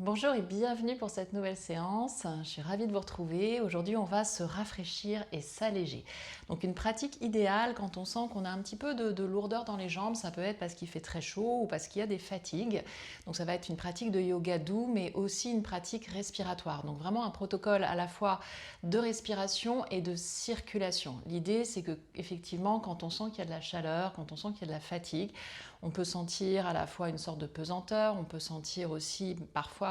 Bonjour et bienvenue pour cette nouvelle séance. Je suis ravie de vous retrouver. Aujourd'hui, on va se rafraîchir et s'alléger. Donc une pratique idéale quand on sent qu'on a un petit peu de lourdeur dans les jambes, ça peut être parce qu'il fait très chaud ou parce qu'il y a des fatigues. Donc ça va être une pratique de yoga doux, mais aussi une pratique respiratoire. Donc vraiment un protocole à la fois de respiration et de circulation. L'idée, c'est que effectivement, quand on sent qu'il y a de la chaleur, quand on sent qu'il y a de la fatigue, on peut sentir à la fois une sorte de pesanteur, on peut sentir aussi parfois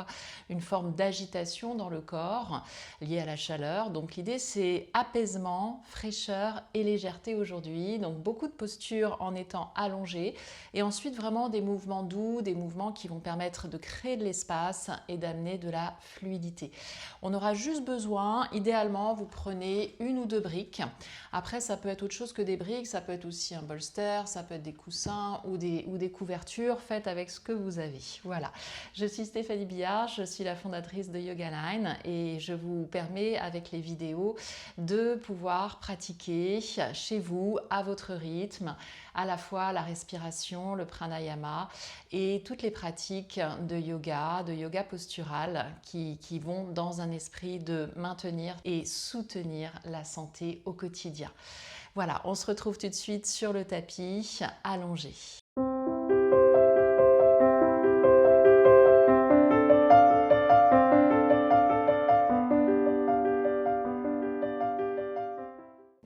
une forme d'agitation dans le corps liée à la chaleur. Donc l'idée c'est apaisement, fraîcheur et légèreté aujourd'hui. Donc beaucoup de postures en étant allongées et ensuite vraiment des mouvements doux, des mouvements qui vont permettre de créer de l'espace et d'amener de la fluidité. On aura juste besoin, idéalement vous prenez une ou deux briques. Après ça peut être autre chose que des briques, ça peut être aussi un bolster, ça peut être des coussins ou des couvertures faites avec ce que vous avez. Voilà, je suis Stéphanie Billard, je suis la fondatrice de Yoga Line et je vous permets avec les vidéos de pouvoir pratiquer chez vous à votre rythme à la fois la respiration, le pranayama et toutes les pratiques de yoga postural qui vont dans un esprit de maintenir et soutenir la santé au quotidien. Voilà, on se retrouve tout de suite sur le tapis allongé.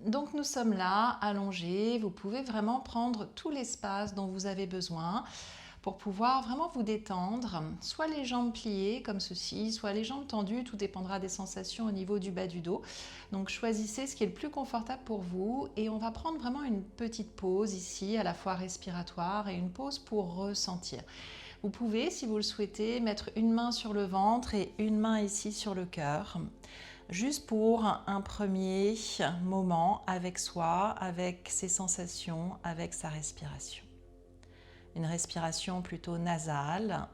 Donc nous sommes là, allongés, vous pouvez vraiment prendre tout l'espace dont vous avez besoin pour pouvoir vraiment vous détendre, soit les jambes pliées comme ceci, soit les jambes tendues, tout dépendra des sensations au niveau du bas du dos. Donc choisissez ce qui est le plus confortable pour vous et on va prendre vraiment une petite pause ici, à la fois respiratoire et une pause pour ressentir. Vous pouvez, si vous le souhaitez, mettre une main sur le ventre et une main ici sur le cœur, juste pour un premier moment avec soi, avec ses sensations, avec sa respiration. Une respiration plutôt nasale,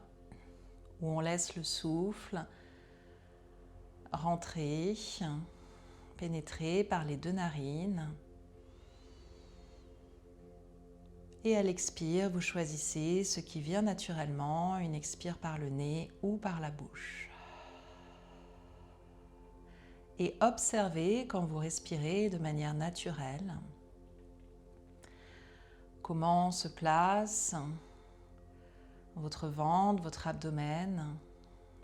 où on laisse le souffle rentrer, pénétrer par les deux narines. Et à l'expire, vous choisissez ce qui vient naturellement, une expire par le nez ou par la bouche. Et observez quand vous respirez de manière naturelle comment se place votre ventre, votre abdomen,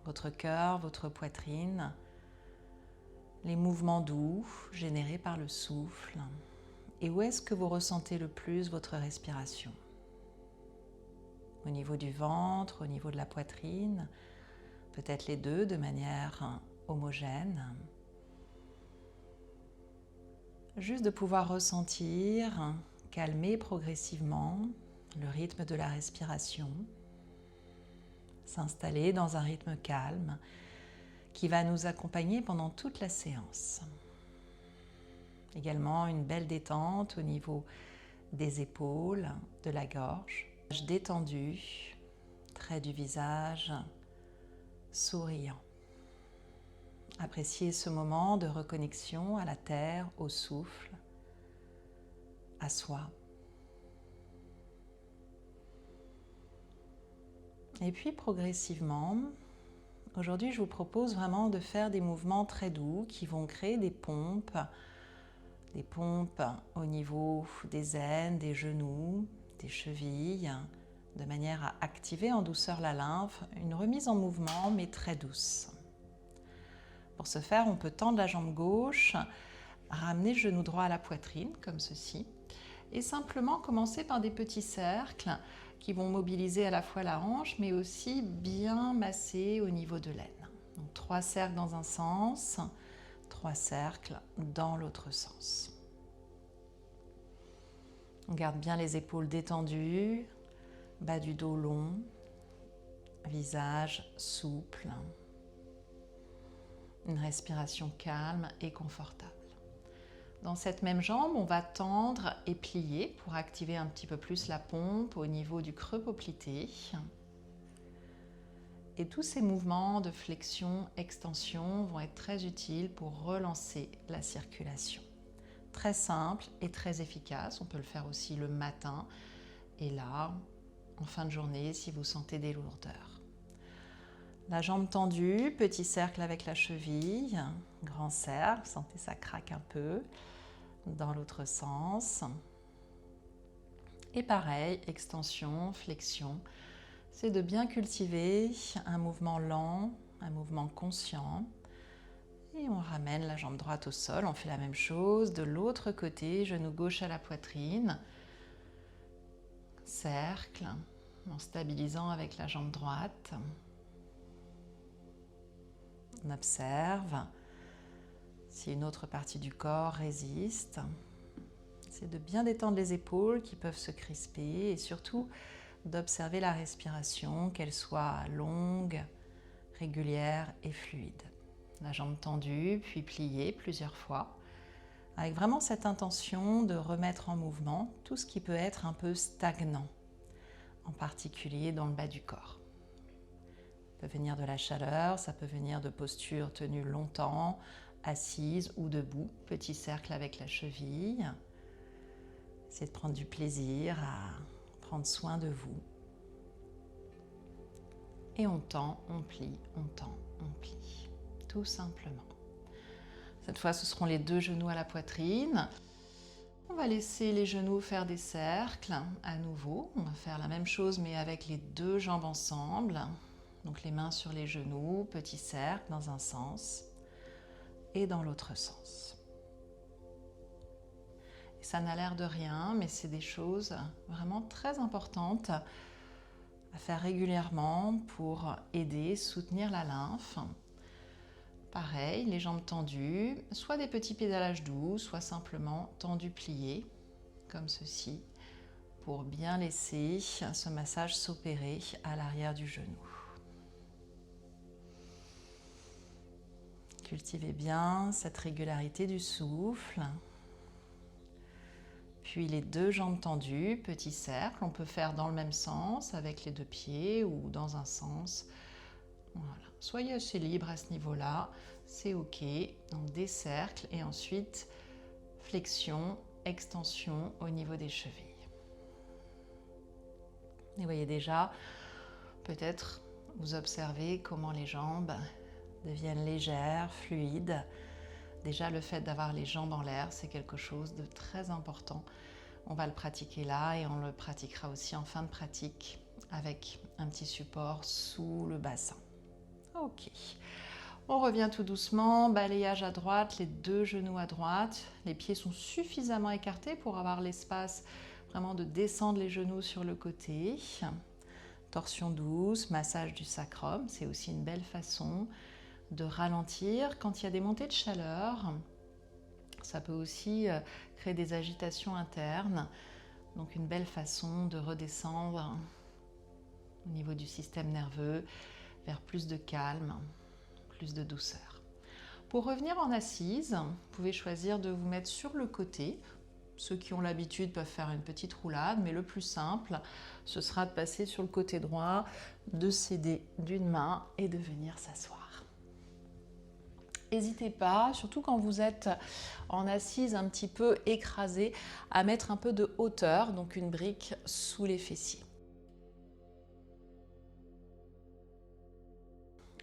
votre cœur, votre poitrine, les mouvements doux générés par le souffle et où est-ce que vous ressentez le plus votre respiration. Au niveau du ventre, au niveau de la poitrine, peut-être les deux de manière homogène. Juste de pouvoir ressentir, calmer progressivement le rythme de la respiration, s'installer dans un rythme calme qui va nous accompagner pendant toute la séance. Également une belle détente au niveau des épaules, de la gorge, détendu, trait du visage, souriant. Appréciez ce moment de reconnexion à la terre, au souffle, à soi. Et puis progressivement, aujourd'hui je vous propose vraiment de faire des mouvements très doux qui vont créer des pompes au niveau des aines, des genoux, des chevilles, de manière à activer en douceur la lymphe, une remise en mouvement mais très douce. Pour ce faire, on peut tendre la jambe gauche, ramener le genou droit à la poitrine, comme ceci, et simplement commencer par des petits cercles qui vont mobiliser à la fois la hanche, mais aussi bien masser au niveau de l'aine. Donc 3 cercles dans un sens, 3 cercles dans l'autre sens. On garde bien les épaules détendues, bas du dos long, visage souple. Une respiration calme et confortable. Dans cette même jambe, on va tendre et plier pour activer un petit peu plus la pompe au niveau du creux poplité. Et tous ces mouvements de flexion, extension vont être très utiles pour relancer la circulation. Très simple et très efficace. On peut le faire aussi le matin et là, en fin de journée, si vous sentez des lourdeurs. La jambe tendue, petit cercle avec la cheville, grand cercle, sentez ça craque un peu, dans l'autre sens. Et pareil, extension, flexion, c'est de bien cultiver un mouvement lent, un mouvement conscient. Et on ramène la jambe droite au sol, on fait la même chose de l'autre côté, genou gauche à la poitrine, cercle, en stabilisant avec la jambe droite. On observe si une autre partie du corps résiste. C'est de bien détendre les épaules qui peuvent se crisper et surtout d'observer la respiration, qu'elle soit longue, régulière et fluide. La jambe tendue, puis pliée plusieurs fois, avec vraiment cette intention de remettre en mouvement tout ce qui peut être un peu stagnant, en particulier dans le bas du corps. Ça peut venir de la chaleur, ça peut venir de postures tenues longtemps, assises ou debout, petit cercle avec la cheville. Essayez de prendre du plaisir à prendre soin de vous. Et on tend, on plie, on tend, on plie. Tout simplement. Cette fois, ce seront les deux genoux à la poitrine. On va laisser les genoux faire des cercles à nouveau. On va faire la même chose mais avec les deux jambes ensemble. Donc les mains sur les genoux, petit cercle dans un sens et dans l'autre sens. Et ça n'a l'air de rien, mais c'est des choses vraiment très importantes à faire régulièrement pour aider, soutenir la lymphe. Pareil, les jambes tendues, soit des petits pédalages doux, soit simplement tendus pliés, comme ceci, pour bien laisser ce massage s'opérer à l'arrière du genou. Cultivez bien cette régularité du souffle. Puis les deux jambes tendues, petit cercle, on peut faire dans le même sens avec les deux pieds ou dans un sens. Voilà. Soyez assez libre à ce niveau-là, c'est ok. Donc des cercles et ensuite flexion, extension au niveau des chevilles. Et vous voyez déjà, peut-être vous observez comment les jambes deviennent légères, fluides. Déjà le fait d'avoir les jambes en l'air, c'est quelque chose de très important. On va le pratiquer là et on le pratiquera aussi en fin de pratique avec un petit support sous le bassin. Ok, on revient tout doucement, balayage à droite, les deux genoux à droite. Les pieds sont suffisamment écartés pour avoir l'espace vraiment de descendre les genoux sur le côté. Torsion douce, massage du sacrum, c'est aussi une belle façon de ralentir quand il y a des montées de chaleur. Ça peut aussi créer des agitations internes, donc une belle façon de redescendre au niveau du système nerveux vers plus de calme, plus de douceur. Pour revenir en assise, vous pouvez choisir de vous mettre sur le côté. Ceux qui ont l'habitude peuvent faire une petite roulade, mais le plus simple, ce sera de passer sur le côté droit, de céder d'une main et de venir s'asseoir. N'hésitez pas, surtout quand vous êtes en assise un petit peu écrasée, à mettre un peu de hauteur, donc une brique sous les fessiers.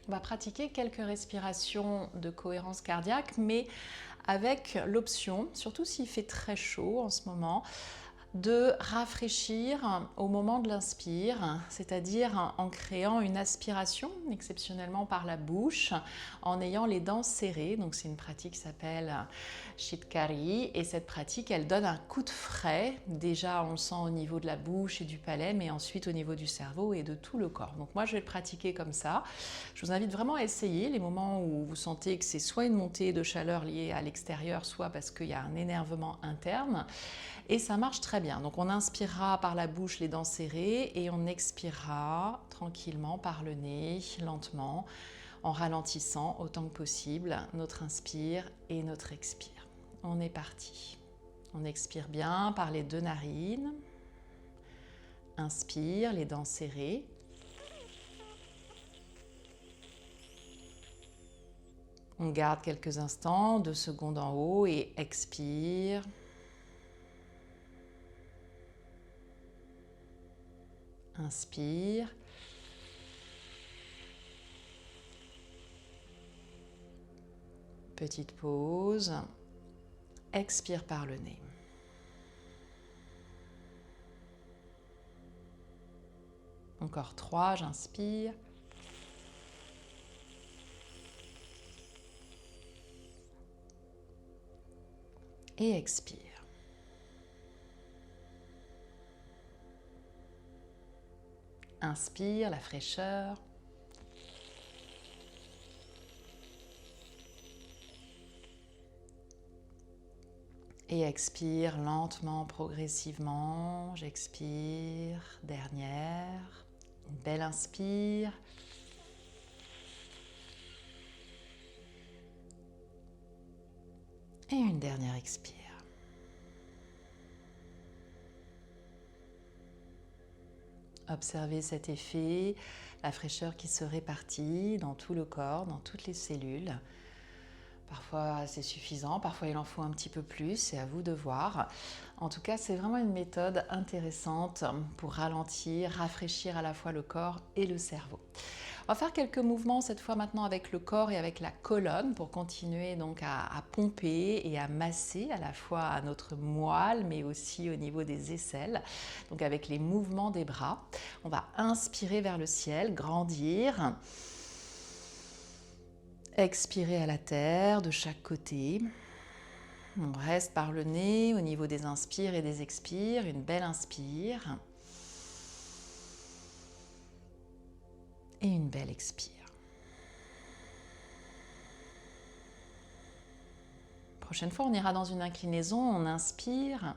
On va pratiquer quelques respirations de cohérence cardiaque, mais avec l'option, surtout s'il fait très chaud en ce moment, de rafraîchir au moment de l'inspire, c'est-à-dire en créant une aspiration, exceptionnellement par la bouche, en ayant les dents serrées. Donc c'est une pratique qui s'appelle Chitkari et cette pratique, elle donne un coup de frais. Déjà, on le sent au niveau de la bouche et du palais, mais ensuite au niveau du cerveau et de tout le corps. Donc moi, je vais le pratiquer comme ça. Je vous invite vraiment à essayer les moments où vous sentez que c'est soit une montée de chaleur liée à l'extérieur, soit parce qu'il y a un énervement interne. Et ça marche très bien. Donc on inspirera par la bouche les dents serrées et on expirera tranquillement par le nez, lentement, en ralentissant autant que possible notre inspire et notre expire. On est parti. On expire bien par les deux narines. Inspire, les dents serrées. On garde quelques instants, 2 secondes en haut et expire. Inspire. Petite pause. Expire par le nez. Encore 3, j'inspire. Et expire. Inspire la fraîcheur. Et expire lentement, progressivement. J'expire. Dernière. Une belle inspire. Et une dernière expire. Observez cet effet, la fraîcheur qui se répartit dans tout le corps, dans toutes les cellules. Parfois c'est suffisant, parfois il en faut un petit peu plus, c'est à vous de voir. En tout cas, c'est vraiment une méthode intéressante pour ralentir, rafraîchir à la fois le corps et le cerveau. On va faire quelques mouvements cette fois maintenant avec le corps et avec la colonne pour continuer donc à pomper et à masser à la fois à notre moelle mais aussi au niveau des aisselles. Donc avec les mouvements des bras, on va inspirer vers le ciel, grandir. Expirer à la terre de chaque côté. On reste par le nez au niveau des inspires et des expires. Une belle inspire. Et une belle expire. Prochaine fois, on ira dans une inclinaison. On inspire.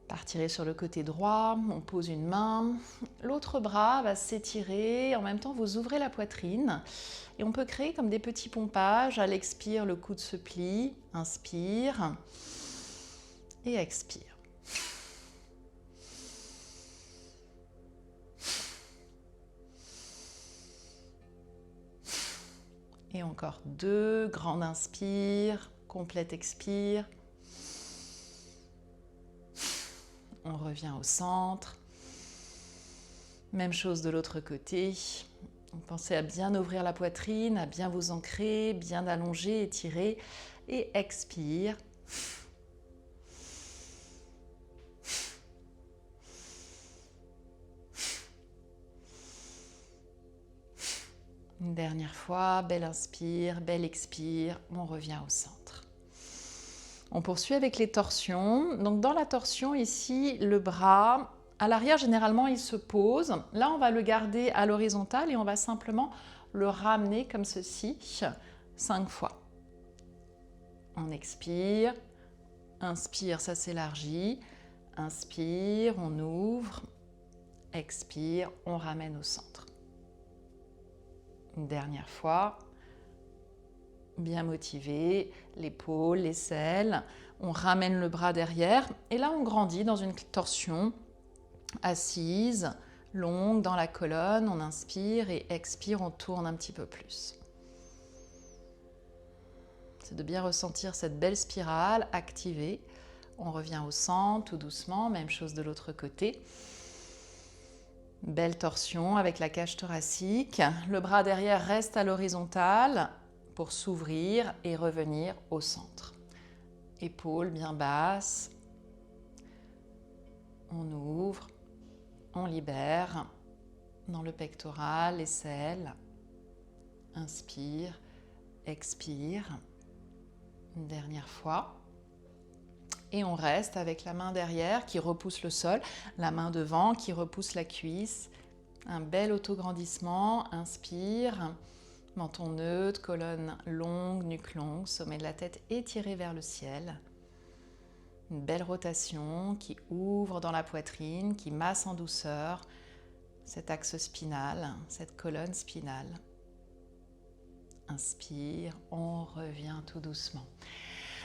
Partirez sur le côté droit, on pose une main, l'autre bras va s'étirer, en même temps vous ouvrez la poitrine et on peut créer comme des petits pompages. À l'expire, le coude se plie, inspire et expire. Et encore 2, grande inspire, complète expire. On revient au centre. Même chose de l'autre côté. Pensez à bien ouvrir la poitrine, à bien vous ancrer, bien allonger, étirer. Et expire. Une dernière fois, belle inspire, belle expire. On revient au centre. On poursuit avec les torsions. Donc dans la torsion ici, le bras à l'arrière généralement il se pose. Là on va le garder à l'horizontale et on va simplement le ramener comme ceci 5 fois. On expire, inspire, ça s'élargit, inspire, on ouvre, expire, on ramène au centre. Une dernière fois. Bien motivé, l'épaule, l'aisselle, on ramène le bras derrière et là on grandit dans une torsion assise, longue dans la colonne, on inspire et expire, on tourne un petit peu plus. C'est de bien ressentir cette belle spirale activée. On revient au centre tout doucement, même chose de l'autre côté. Belle torsion avec la cage thoracique, le bras derrière reste à l'horizontale pour s'ouvrir et revenir au centre. Épaules bien basses. On ouvre, on libère dans le pectoral, l'aisselle. Inspire, expire. Une dernière fois. Et on reste avec la main derrière qui repousse le sol, la main devant qui repousse la cuisse. Un bel autograndissement. Inspire. Menton neutre, colonne longue, nuque longue, sommet de la tête étiré vers le ciel. Une belle rotation qui ouvre dans la poitrine, qui masse en douceur cet axe spinal, cette colonne spinale. Inspire, on revient tout doucement.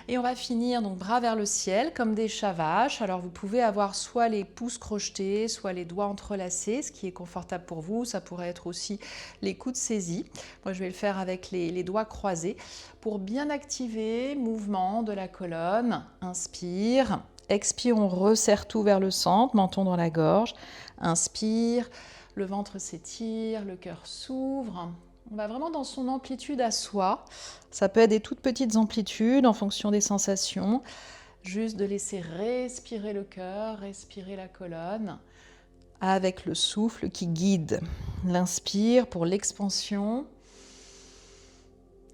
Et on va finir donc bras vers le ciel comme des chats vaches. Alors vous pouvez avoir soit les pouces crochetés, soit les doigts entrelacés, ce qui est confortable pour vous. Ça pourrait être aussi les coudes saisis. Moi je vais le faire avec les doigts croisés pour bien activer mouvement de la colonne. Inspire, expire, on resserre tout vers le centre, menton dans la gorge. Inspire, le ventre s'étire, le cœur s'ouvre. On va vraiment dans son amplitude à soi. Ça peut être des toutes petites amplitudes en fonction des sensations. Juste de laisser respirer le cœur, respirer la colonne, avec le souffle qui guide. L'inspire pour l'expansion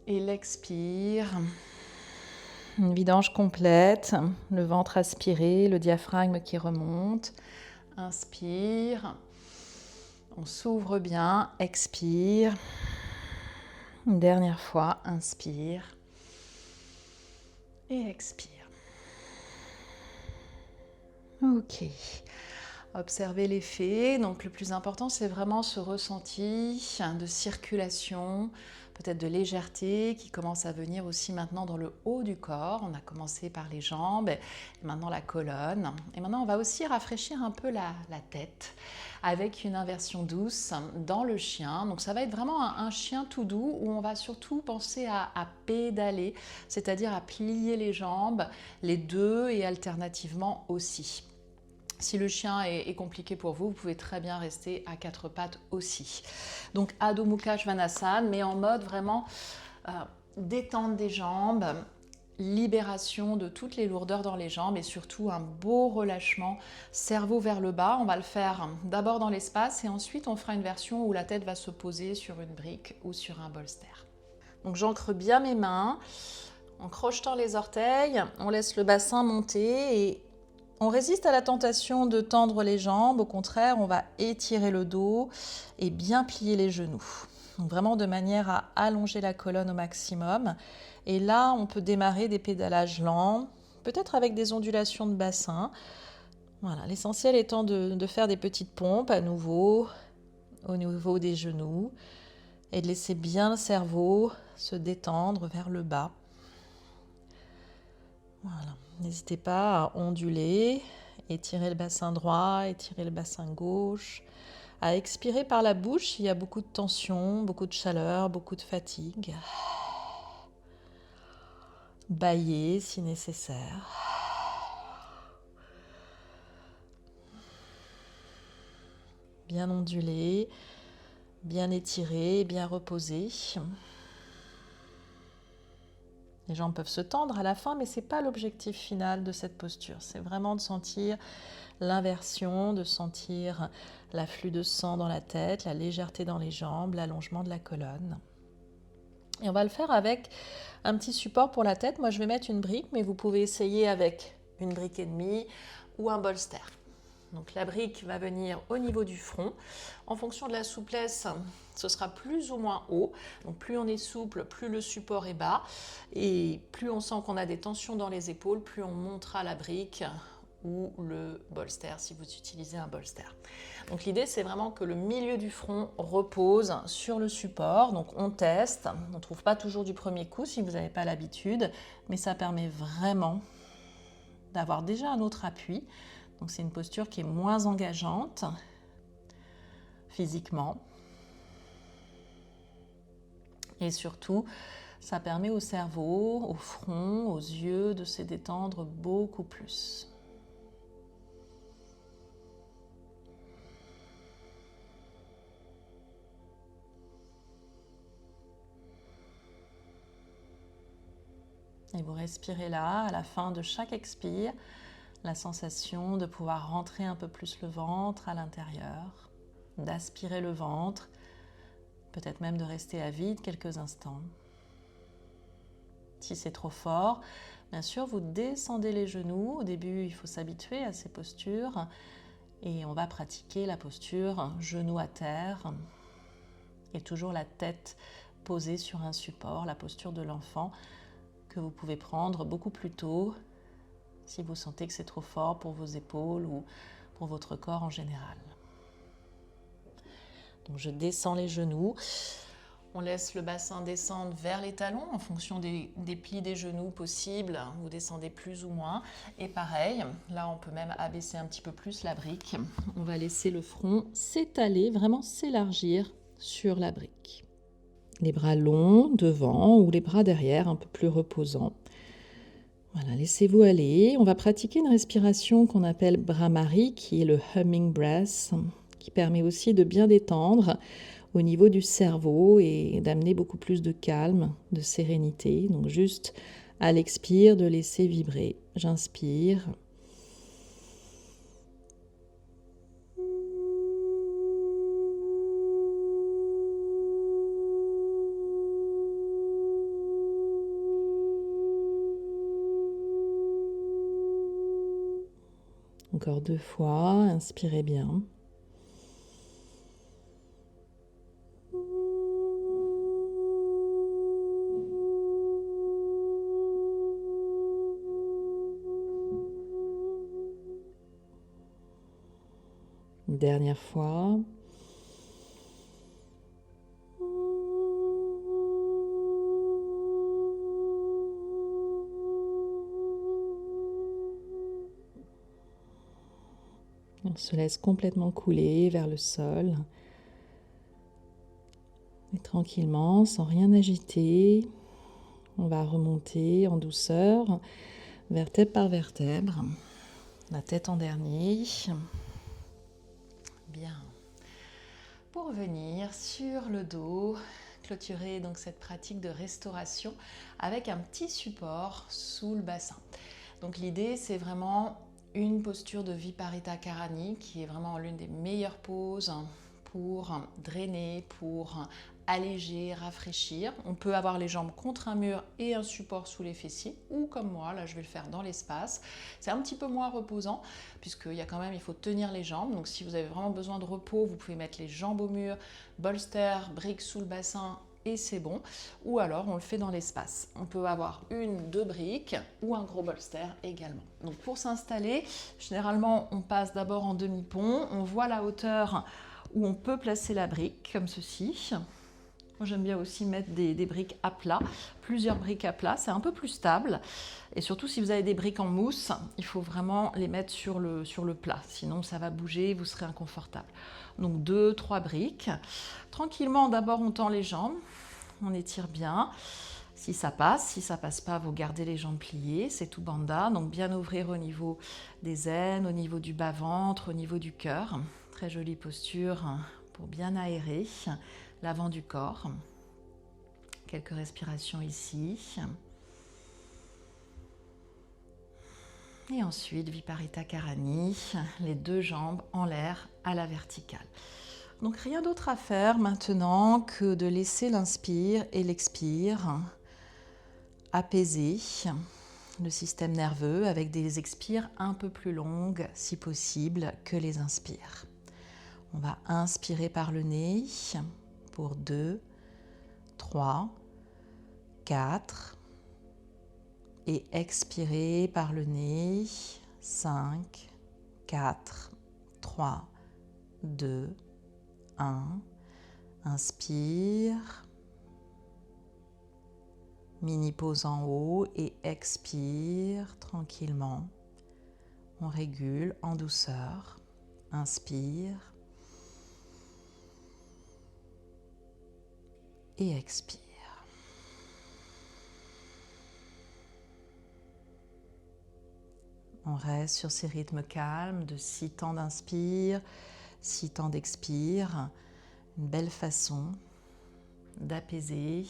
et l'expire. Une vidange complète, le ventre aspiré, le diaphragme qui remonte. Inspire, on s'ouvre bien, expire. Une dernière fois, inspire et expire. Ok. Observez l'effet. Donc le plus important, c'est vraiment ce ressenti de circulation, peut-être de légèreté qui commence à venir aussi maintenant dans le haut du corps. On a commencé par les jambes, et maintenant la colonne. Et maintenant, on va aussi rafraîchir un peu la tête avec une inversion douce dans le chien. Donc ça va être vraiment un chien tout doux où on va surtout penser à pédaler, c'est-à-dire à plier les jambes, les deux et alternativement aussi. Si le chien est compliqué pour vous, vous pouvez très bien rester à quatre pattes aussi. Donc Adho Mukha Svanasana, mais en mode vraiment détente des jambes, libération de toutes les lourdeurs dans les jambes et surtout un beau relâchement cerveau vers le bas. On va le faire d'abord dans l'espace et ensuite on fera une version où la tête va se poser sur une brique ou sur un bolster. Donc j'ancre bien mes mains en crochetant les orteils, on laisse le bassin monter et on résiste à la tentation de tendre les jambes. Au contraire, on va étirer le dos et bien plier les genoux. Donc vraiment de manière à allonger la colonne au maximum. Et là, on peut démarrer des pédalages lents, peut-être avec des ondulations de bassin. Voilà, l'essentiel étant de faire des petites pompes à nouveau au niveau des genoux et de laisser bien le cerveau se détendre vers le bas. Voilà. N'hésitez pas à onduler, étirer le bassin droit, étirer le bassin gauche, à expirer par la bouche. Il y a beaucoup de tension, beaucoup de chaleur, beaucoup de fatigue. Bâiller si nécessaire. Bien onduler, bien étirer, bien reposer. Les jambes peuvent se tendre à la fin, mais ce n'est pas l'objectif final de cette posture. C'est vraiment de sentir l'inversion, de sentir l'afflux de sang dans la tête, la légèreté dans les jambes, l'allongement de la colonne. Et on va le faire avec un petit support pour la tête. Moi, je vais mettre une brique, mais vous pouvez essayer avec une brique et demie ou un bolster. Donc la brique va venir au niveau du front. En fonction de la souplesse, ce sera plus ou moins haut. Donc plus on est souple, plus le support est bas. Et plus on sent qu'on a des tensions dans les épaules, plus on montera la brique ou le bolster si vous utilisez un bolster. Donc l'idée, c'est vraiment que le milieu du front repose sur le support. Donc on teste. On ne trouve pas toujours du premier coup si vous n'avez pas l'habitude, mais ça permet vraiment d'avoir déjà un autre appui. Donc c'est une posture qui est moins engageante physiquement. Et surtout, ça permet au cerveau, au front, aux yeux de se détendre beaucoup plus. Et vous respirez là, à la fin de chaque expire, la sensation de pouvoir rentrer un peu plus le ventre à l'intérieur, d'aspirer le ventre, peut-être même de rester à vide quelques instants. Si c'est trop fort, bien sûr, vous descendez les genoux. Au début, il faut s'habituer à ces postures et on va pratiquer la posture genou à terre et toujours la tête posée sur un support, la posture de l'enfant que vous pouvez prendre beaucoup plus tôt si vous sentez que c'est trop fort pour vos épaules ou pour votre corps en général. Donc je descends les genoux. On laisse le bassin descendre vers les talons en fonction des plis des genoux possibles. Vous descendez plus ou moins. Et pareil, là on peut même abaisser un petit peu plus la brique. On va laisser le front s'étaler, vraiment s'élargir sur la brique. Les bras longs devant ou les bras derrière, un peu plus reposants. Voilà, laissez-vous aller. On va pratiquer une respiration qu'on appelle Bhramari, qui est le humming breath, qui permet aussi de bien détendre au niveau du cerveau et d'amener beaucoup plus de calme, de sérénité. Donc juste à l'expire, de laisser vibrer. J'inspire. Encore 2 fois, inspirez bien. Une dernière fois. On se laisse complètement couler vers le sol. Et tranquillement, sans rien agiter, on va remonter en douceur, vertèbre par vertèbre, la tête en dernier. Bien. Pour venir sur le dos, clôturer donc cette pratique de restauration avec un petit support sous le bassin. Donc l'idée, c'est vraiment une posture de Viparita Karani qui est vraiment l'une des meilleures poses pour drainer, pour alléger, rafraîchir. On peut avoir les jambes contre un mur et un support sous les fessiers, ou comme moi, là je vais le faire dans l'espace. C'est un petit peu moins reposant, puisqu'il y a quand même, il faut tenir les jambes. Donc si vous avez vraiment besoin de repos, vous pouvez mettre les jambes au mur, bolster, briques sous le bassin, et c'est bon. Ou alors on le fait dans l'espace. On peut avoir 1-2 briques ou un gros bolster également. Donc pour s'installer, généralement on passe d'abord en demi-pont, on voit la hauteur où on peut placer la brique comme ceci. Moi j'aime bien aussi mettre des briques à plat, plusieurs briques à plat, c'est un peu plus stable. Et surtout si vous avez des briques en mousse, il faut vraiment les mettre sur le plat, sinon ça va bouger, vous serez inconfortable. Donc 2-3 briques. Tranquillement, d'abord on tend les jambes, on étire bien. Si ça passe pas, vous gardez les jambes pliées, c'est tout bandha. Donc bien ouvrir au niveau des aines, au niveau du bas-ventre, au niveau du cœur. Très jolie posture pour bien aérer l'avant du corps. Quelques respirations ici. Et ensuite, Viparita Karani, les 2 jambes en l'air à la verticale. Donc rien d'autre à faire maintenant que de laisser l'inspire et l'expire apaiser le système nerveux avec des expires un peu plus longues si possible que les inspires. On va inspirer par le nez pour 2, 3, 4 et expirer par le nez 5, 4, 3, 2, 1. Inspire, mini pause en haut et expire tranquillement. On régule en douceur. Inspire et expire. On reste sur ces rythmes calmes de 6 temps d'inspire, 6 temps d'expire. Une belle façon d'apaiser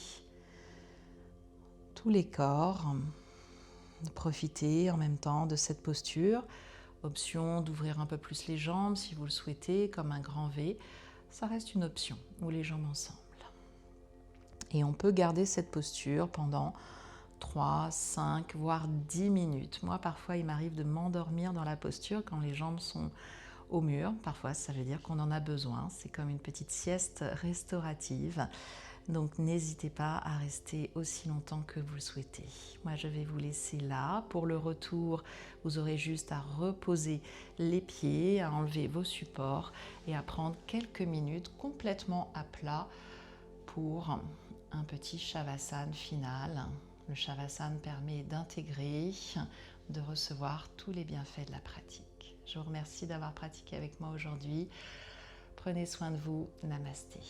tous les corps, de profiter en même temps de cette posture. Option d'ouvrir un peu plus les jambes si vous le souhaitez, comme un grand V. Ça reste une option, ou les jambes ensemble. Et on peut garder cette posture pendant 3, 5, voire 10 minutes. Moi, parfois, il m'arrive de m'endormir dans la posture quand les jambes sont au mur. Parfois, ça veut dire qu'on en a besoin. C'est comme une petite sieste restaurative. Donc, n'hésitez pas à rester aussi longtemps que vous le souhaitez. Moi, je vais vous laisser là. Pour le retour, vous aurez juste à reposer les pieds, à enlever vos supports et à prendre quelques minutes complètement à plat pour un petit Shavasana final. Le Shavasana permet d'intégrer, de recevoir tous les bienfaits de la pratique. Je vous remercie d'avoir pratiqué avec moi aujourd'hui. Prenez soin de vous. Namasté.